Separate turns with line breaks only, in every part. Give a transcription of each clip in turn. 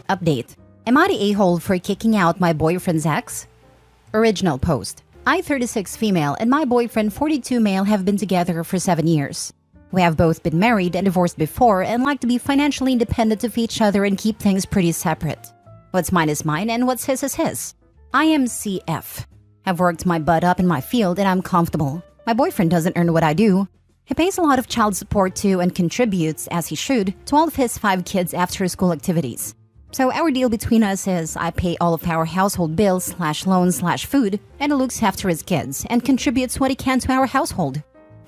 Update. Am I the a-hole for kicking out my boyfriend's ex? Original post. I, 36 female, and my boyfriend, 42 male, have been together for 7 years. We have both been married and divorced before and like to be financially independent of each other and keep things pretty separate. What's mine is mine and what's his is his. I am CF. I've worked my butt up in my field and I'm comfortable. My boyfriend doesn't earn what I do. He pays a lot of child support to and contributes, as he should, to all of his 5 kids' after-school activities. So our deal between us is I pay all of our household bills / loans / food, and he looks after his kids and contributes what he can to our household.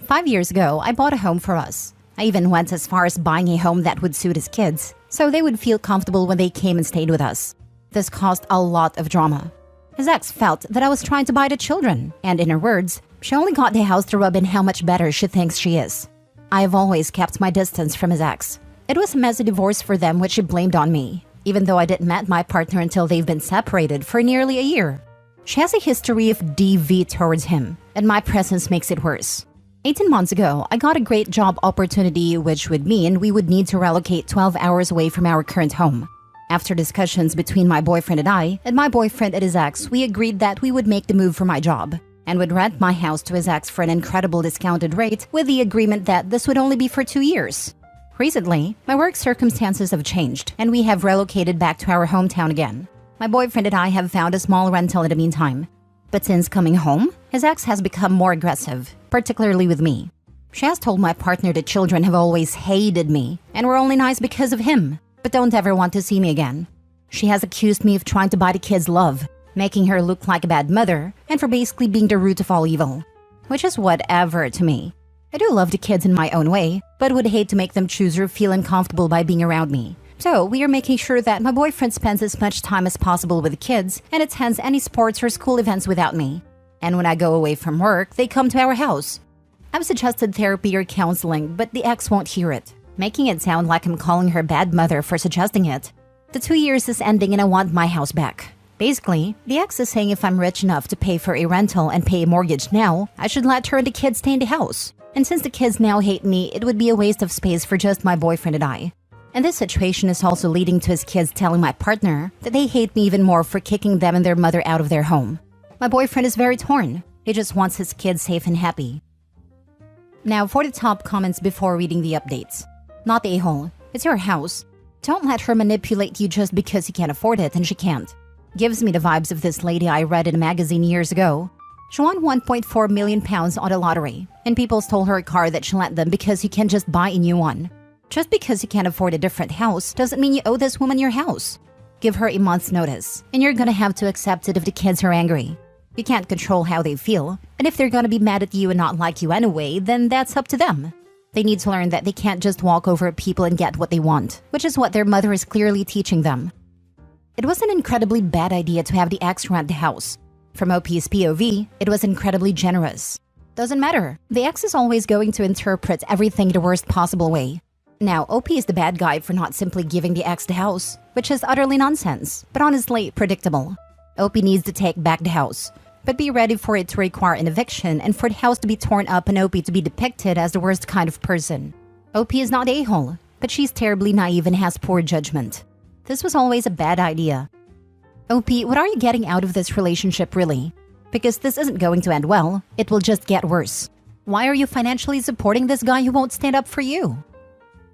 5 years ago, I bought a home for us. I even went as far as buying a home that would suit his kids, so they would feel comfortable when they came and stayed with us. This caused a lot of drama. His ex felt that I was trying to buy the children, and in her words, she only got the house to rub in how much better she thinks she is. I have always kept my distance from his ex. It was a messy divorce for them, which she blamed on me, even though I didn't met my partner until they've been separated for nearly a year. She has a history of DV towards him, and my presence makes it worse. 18 months ago, I got a great job opportunity, which would mean we would need to relocate 12 hours away from our current home. After discussions between my boyfriend and my boyfriend and his ex, we agreed that we would make the move for my job and would rent my house to his ex for an incredible discounted rate with the agreement that this would only be for 2 years. Recently, my work circumstances have changed and we have relocated back to our hometown again. My boyfriend and I have found a small rental in the meantime. But since coming home, his ex has become more aggressive, particularly with me. She has told my partner the children have always hated me and were only nice because of him, but don't ever want to see me again. She has accused me of trying to buy the kids' love, making her look like a bad mother, and for basically being the root of all evil. Which is whatever to me. I do love the kids in my own way, but would hate to make them choose or feel uncomfortable by being around me. So we are making sure that my boyfriend spends as much time as possible with the kids and attends any sports or school events without me. And when I go away from work, they come to our house. I've suggested therapy or counseling, but the ex won't hear it, making it sound like I'm calling her bad mother for suggesting it. The 2 years is ending and I want my house back. Basically, the ex is saying if I'm rich enough to pay for a rental and pay a mortgage now, I should let her and the kids stay in the house. And since the kids now hate me, it would be a waste of space for just my boyfriend and I. And this situation is also leading to his kids telling my partner that they hate me even more for kicking them and their mother out of their home. My boyfriend is very torn. He just wants his kids safe and happy. Now for the top comments before reading the updates. Not the a-hole. It's your house. Don't let her manipulate you just because you can't afford it and she can't. Gives me the vibes of this lady I read in a magazine years ago. She won £1.4 million on the lottery, and people stole her car that she lent them because you can just buy a new one. Just because you can't afford a different house doesn't mean you owe this woman your house. Give her a month's notice, and you're gonna have to accept it if the kids are angry. You can't control how they feel, and if they're gonna be mad at you and not like you anyway, then that's up to them. They need to learn that they can't just walk over people and get what they want, which is what their mother is clearly teaching them. It was an incredibly bad idea to have the ex rent the house. From OP's POV, it was incredibly generous. Doesn't matter, the ex is always going to interpret everything the worst possible way. Now, OP is the bad guy for not simply giving the ex the house, which is utterly nonsense, but honestly predictable. OP needs to take back the house, but be ready for it to require an eviction and for the house to be torn up and OP to be depicted as the worst kind of person. OP is not a-hole, but she's terribly naive and has poor judgment. This was always a bad idea. OP, what are you getting out of this relationship really? Because this isn't going to end well, it will just get worse. Why are you financially supporting this guy who won't stand up for you?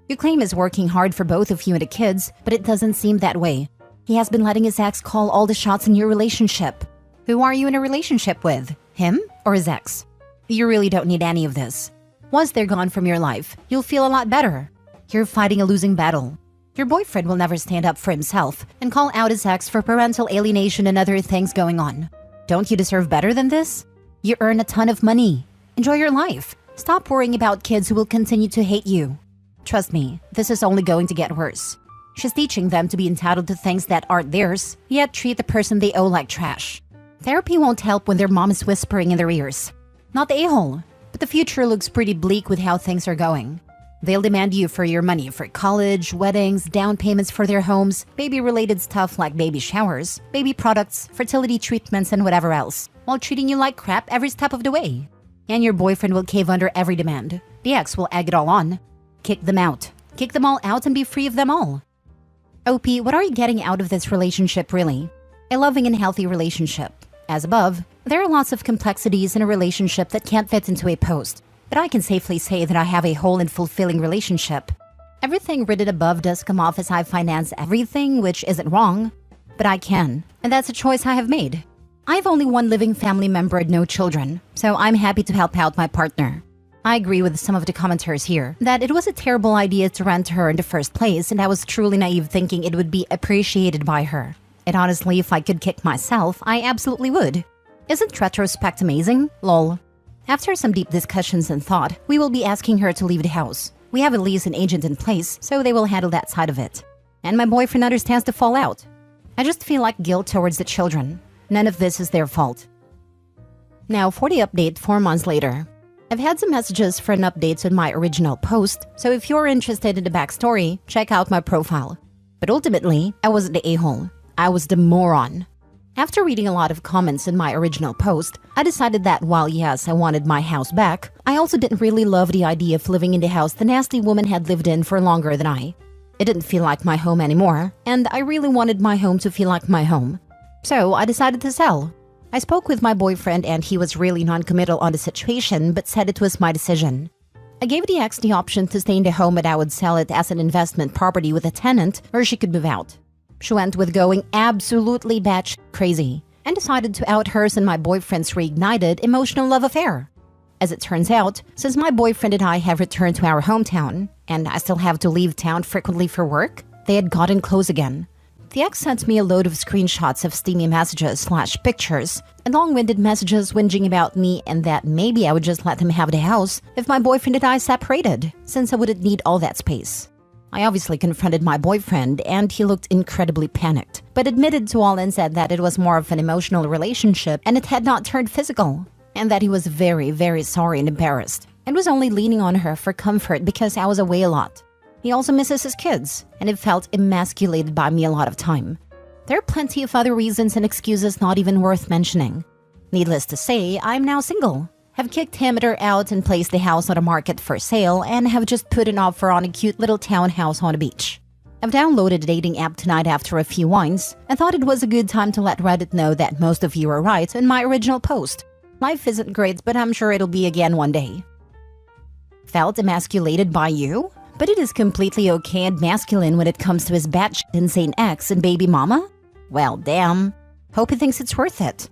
You claim he's working hard for both of you and the kids, but it doesn't seem that way. He has been letting his ex call all the shots in your relationship. Who are you in a relationship with? Him or his ex? You really don't need any of this. Once they're gone from your life, you'll feel a lot better. You're fighting a losing battle. Your boyfriend will never stand up for himself and call out his ex for parental alienation and other things going on. Don't you deserve better than this? You earn a ton of money. Enjoy your life. Stop worrying about kids who will continue to hate you. Trust me, this is only going to get worse. She's teaching them to be entitled to things that aren't theirs, yet treat the person they owe like trash. Therapy won't help when their mom is whispering in their ears. Not the a-hole, but the future looks pretty bleak with how things are going. They'll demand you for your money for college, weddings, down payments for their homes, baby-related stuff like baby showers, baby products, fertility treatments, and whatever else, while treating you like crap every step of the way. And your boyfriend will cave under every demand. The ex will egg it all on. Kick them out. Kick them all out and be free of them all. OP, what are you getting out of this relationship really? A loving and healthy relationship. As above, there are lots of complexities in a relationship that can't fit into a post, but I can safely say that I have a whole and fulfilling relationship. Everything written above does come off as I finance everything, which isn't wrong, but I can, and that's a choice I have made. I have only one living family member and no children, so I'm happy to help out my partner. I agree with some of the commenters here that it was a terrible idea to rent her in the first place, and I was truly naive thinking it would be appreciated by her. And honestly, if I could kick myself, I absolutely would. Isn't retrospect amazing? Lol. After some deep discussions and thought, we will be asking her to leave the house. We have a lease and agent in place, so they will handle that side of it. And my boyfriend understands the fallout. I just feel like guilt towards the children. None of this is their fault. Now for the update 4 months later. I've had some messages for an update on my original post, so if you're interested in the backstory, check out my profile. But ultimately, I wasn't the a-hole. I was the moron. After reading a lot of comments in my original post, I decided that while yes, I wanted my house back, I also didn't really love the idea of living in the house the nasty woman had lived in for longer than I. It didn't feel like my home anymore, and I really wanted my home to feel like my home. So I decided to sell. I spoke with my boyfriend and he was really non-committal on the situation but said it was my decision. I gave the ex the option to stay in the home and I would sell it as an investment property with a tenant or she could move out. She went with going absolutely batshit crazy and decided to out hers and my boyfriend's reignited emotional love affair. As it turns out, since my boyfriend and I have returned to our hometown and I still have to leave town frequently for work, they had gotten close again. The ex sent me a load of screenshots of steamy messages/pictures and long-winded messages whinging about me and that maybe I would just let him have the house if my boyfriend and I separated, since I wouldn't need all that space. I obviously confronted my boyfriend and he looked incredibly panicked, but admitted to all and said that it was more of an emotional relationship and it had not turned physical, and that he was very, very sorry and embarrassed, and was only leaning on her for comfort because I was away a lot. He also misses his kids, and it felt emasculated by me a lot of time. There are plenty of other reasons and excuses not even worth mentioning. Needless to say, I'm now single, have kicked him and her out and placed the house on the market for sale, and have just put an offer on a cute little townhouse on the beach. I've downloaded a dating app tonight after a few wines, and thought it was a good time to let Reddit know that most of you are right in my original post. Life isn't great, but I'm sure it'll be again one day. Felt emasculated by you? But it is completely okay and masculine when it comes to his batshit insane ex and baby mama? Well, damn. Hope he thinks it's worth it.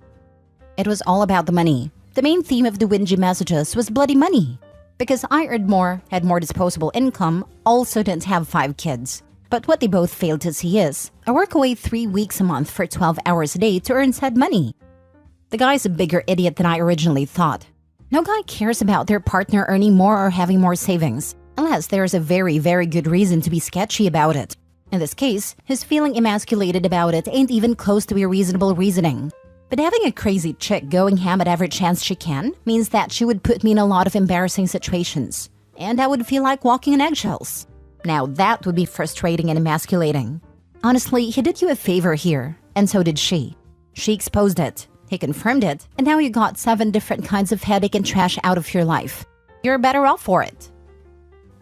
It was all about the money. The main theme of the whingy messages was bloody money. Because I earned more, had more disposable income, also didn't have 5 kids. But what they both failed to see is, I work away 3 weeks a month for 12 hours a day to earn said money. The guy's a bigger idiot than I originally thought. No guy cares about their partner earning more or having more savings, unless there's a very, very good reason to be sketchy about it. In this case, his feeling emasculated about it ain't even close to a reasonable reasoning. But having a crazy chick going ham at every chance she can means that she would put me in a lot of embarrassing situations, and I would feel like walking on eggshells. Now that would be frustrating and emasculating. Honestly, he did you a favor here, and so did she. She exposed it, he confirmed it, and now you got 7 different kinds of headache and trash out of your life. You're better off for it.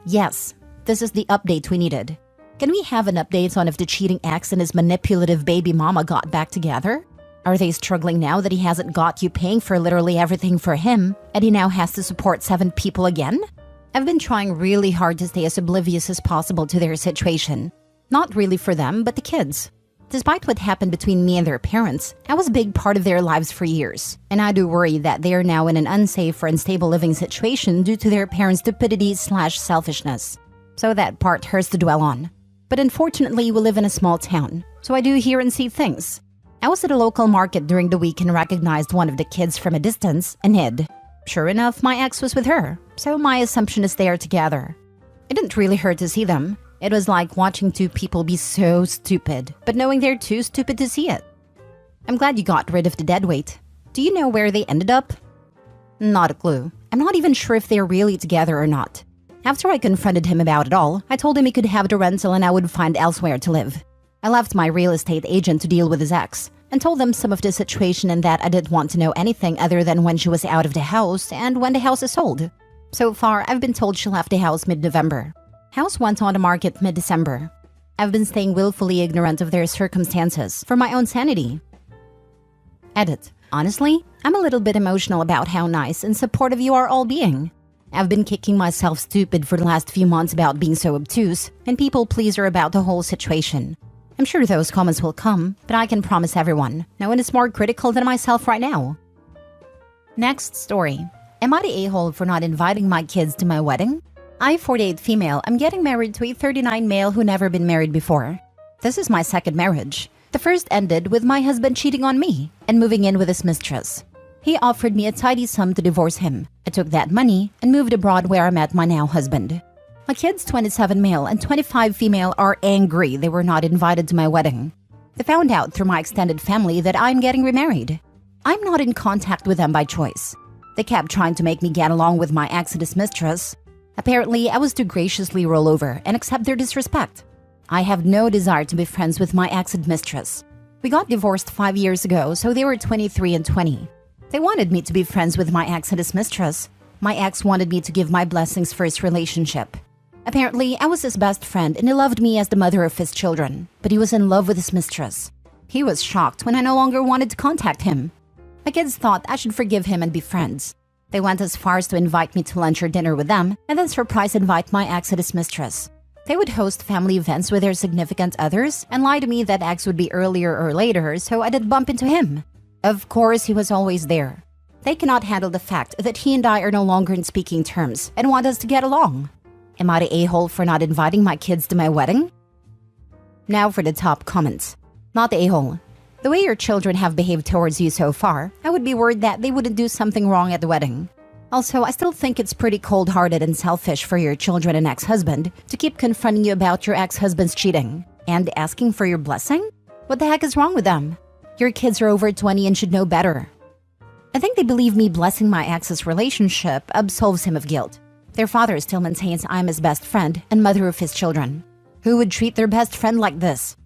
Yes, this is the update we needed. Can we have an update on if the cheating ex and his manipulative baby mama got back together? Are they struggling now that he hasn't got you paying for literally everything for him, and he now has to support 7 people again? I've been trying really hard to stay as oblivious as possible to their situation. Not really for them, but the kids. Despite what happened between me and their parents, I was a big part of their lives for years, and I do worry that they are now in an unsafe or unstable living situation due to their parents' stupidity/selfishness. So that part hurts to dwell on. But unfortunately, we live in a small town, so I do hear and see things. I was at a local market during the week and recognized one of the kids from a distance and hid. Sure enough, my ex was with her, so my assumption is they are together. It didn't really hurt to see them. It was like watching 2 people be so stupid, but knowing they're too stupid to see it. I'm glad you got rid of the deadweight. Do you know where they ended up? Not a clue. I'm not even sure if they're really together or not. After I confronted him about it all, I told him he could have the rental and I would find elsewhere to live. I left my real estate agent to deal with his ex, and told them some of the situation and that I didn't want to know anything other than when she was out of the house and when the house is sold. So far, I've been told she left the house mid-November. House went on the market mid-December. I've been staying willfully ignorant of their circumstances for my own sanity. Edit. Honestly, I'm a little bit emotional about how nice and supportive you are all being. I've been kicking myself stupid for the last few months about being so obtuse and people pleaser about the whole situation. I'm sure those comments will come, but I can promise everyone, no one is more critical than myself right now. Next story. Am I the a-hole for not inviting my kids to my wedding? I, 48 female, am getting married to a 39 male who never been married before. This is my second marriage. The first ended with my husband cheating on me and moving in with his mistress. He offered me a tidy sum to divorce him. I took that money and moved abroad where I met my now husband. My kids, 27 male and 25 female, are angry they were not invited to my wedding. They found out through my extended family that I'm getting remarried. I'm not in contact with them by choice. They kept trying to make me get along with my exodus mistress. Apparently, I was to graciously roll over and accept their disrespect. I have no desire to be friends with my ex mistress. We got divorced 5 years ago, so they were 23 and 20. They wanted me to be friends with my exodus mistress. My ex wanted me to give my blessings for his relationship. Apparently, I was his best friend and he loved me as the mother of his children, but he was in love with his mistress. He was shocked when I no longer wanted to contact him. My kids thought I should forgive him and be friends. They went as far as to invite me to lunch or dinner with them and then surprise invite my exodus mistress. They would host family events with their significant others and lie to me that ex would be earlier or later, so I did bump into him. Of course, he was always there. They cannot handle the fact that he and I are no longer in speaking terms and want us to get along. Am I the a-hole for not inviting my kids to my wedding? Now for the top comments. Not the a-hole. The way your children have behaved towards you so far, I would be worried that they wouldn't do something wrong at the wedding. Also, I still think it's pretty cold-hearted and selfish for your children and ex-husband to keep confronting you about your ex-husband's cheating and asking for your blessing? What the heck is wrong with them? Your kids are over 20 and should know better. I think they believe me blessing my ex's relationship absolves him of guilt. Their father still maintains I'm his best friend and mother of his children. Who would treat their best friend like this?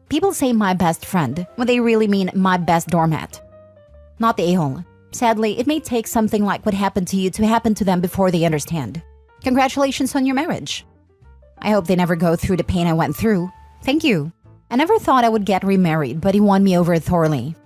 People say my best friend when they really mean my best doormat. Not the a-hole. Sadly, it may take something like what happened to you to happen to them before they understand. Congratulations on your marriage. I hope they never go through the pain I went through. Thank you. I never thought I would get remarried, but he won me over thoroughly.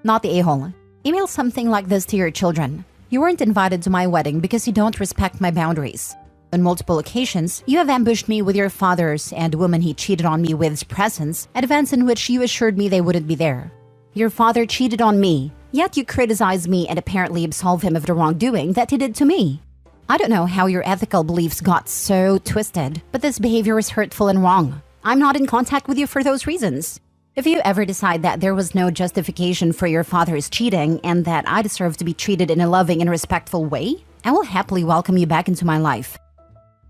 Not the a-hole. Email something like this to your children. You weren't invited to my wedding because you don't respect my boundaries. On multiple occasions, you have ambushed me with your father's and the woman he cheated on me with's presence at events in which you assured me they wouldn't be there. Your father cheated on me, yet you criticize me and apparently absolve him of the wrongdoing that he did to me. I don't know how your ethical beliefs got so twisted, but this behavior is hurtful and wrong. I'm not in contact with you for those reasons. If you ever decide that there was no justification for your father's cheating and that I deserve to be treated in a loving and respectful way, I will happily welcome you back into my life.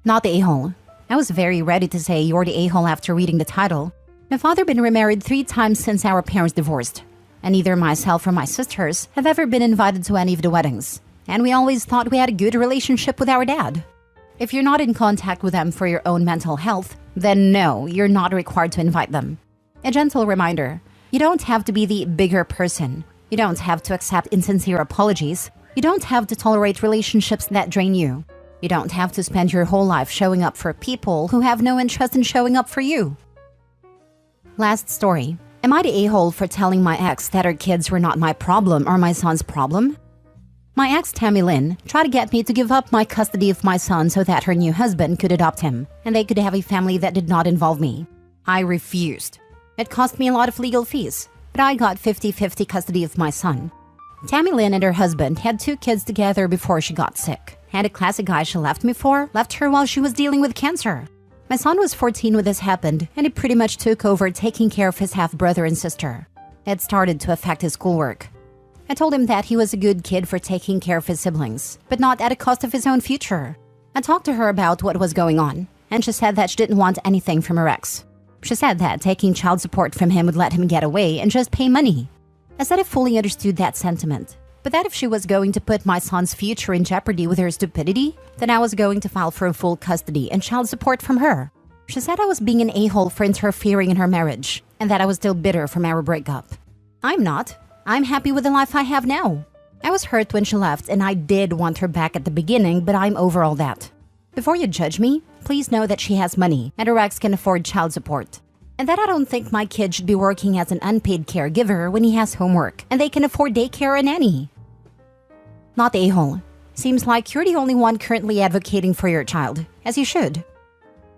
Not the a-hole. I was very ready to say you're the a-hole after reading the title. My father been remarried 3 times since our parents divorced, and neither myself or my sisters have ever been invited to any of the weddings, and we always thought we had a good relationship with our dad. If you're not in contact with them for your own mental health, then no, you're not required to invite them. A gentle reminder, you don't have to be the bigger person. You don't have to accept insincere apologies. You don't have to tolerate relationships that drain you. You don't have to spend your whole life showing up for people who have no interest in showing up for you. Last story. Am I the a-hole for telling my ex that her kids were not my problem or my son's problem? My ex, Tammy Lynn, tried to get me to give up my custody of my son so that her new husband could adopt him and they could have a family that did not involve me. I refused. It cost me a lot of legal fees, but I got 50-50 custody of my son. Tammy Lynn and her husband had 2 kids together before she got sick, and a classic guy she left me for left her while she was dealing with cancer. My son was 14 when this happened, and he pretty much took over taking care of his half-brother and sister. It started to affect his schoolwork. I told him that he was a good kid for taking care of his siblings, but not at the cost of his own future. I talked to her about what was going on, and she said that she didn't want anything from her ex. She said that taking child support from him would let him get away and just pay money. I said I fully understood that sentiment, but that if she was going to put my son's future in jeopardy with her stupidity, then I was going to file for full custody and child support from her. She said I was being an a-hole for interfering in her marriage, and that I was still bitter from our breakup. I'm not. I'm happy with the life I have now. I was hurt when she left, and I did want her back at the beginning, but I'm over all that. Before you judge me, please know that she has money and her ex can afford child support. And that I don't think my kid should be working as an unpaid caregiver when he has homework and they can afford daycare and nanny. Not the a-hole. Seems like you're the only one currently advocating for your child, as you should.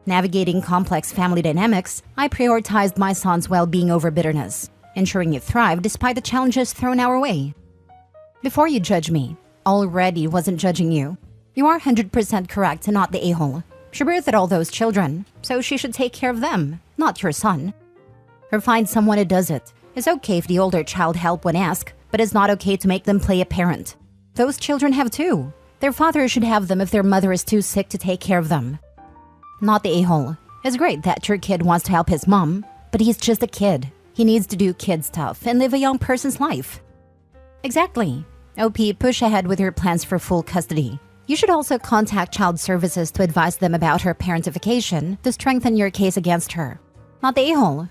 Navigating complex family dynamics, I prioritized my son's well-being over bitterness, ensuring he thrived despite the challenges thrown our way. Before you judge me, already wasn't judging you. You are 100% correct and not the a-hole. She birthed all those children, so she should take care of them, not your son. Or find someone who does it. It's okay if the older child help when asked, but it's not okay to make them play a parent. Those children have too. Their father should have them if their mother is too sick to take care of them. Not the a-hole. It's great that your kid wants to help his mom, but he's just a kid. He needs to do kid stuff and live a young person's life. Exactly. OP, push ahead with your plans for full custody. You should also contact child services to advise them about her parentification to strengthen your case against her. Not the a-hole.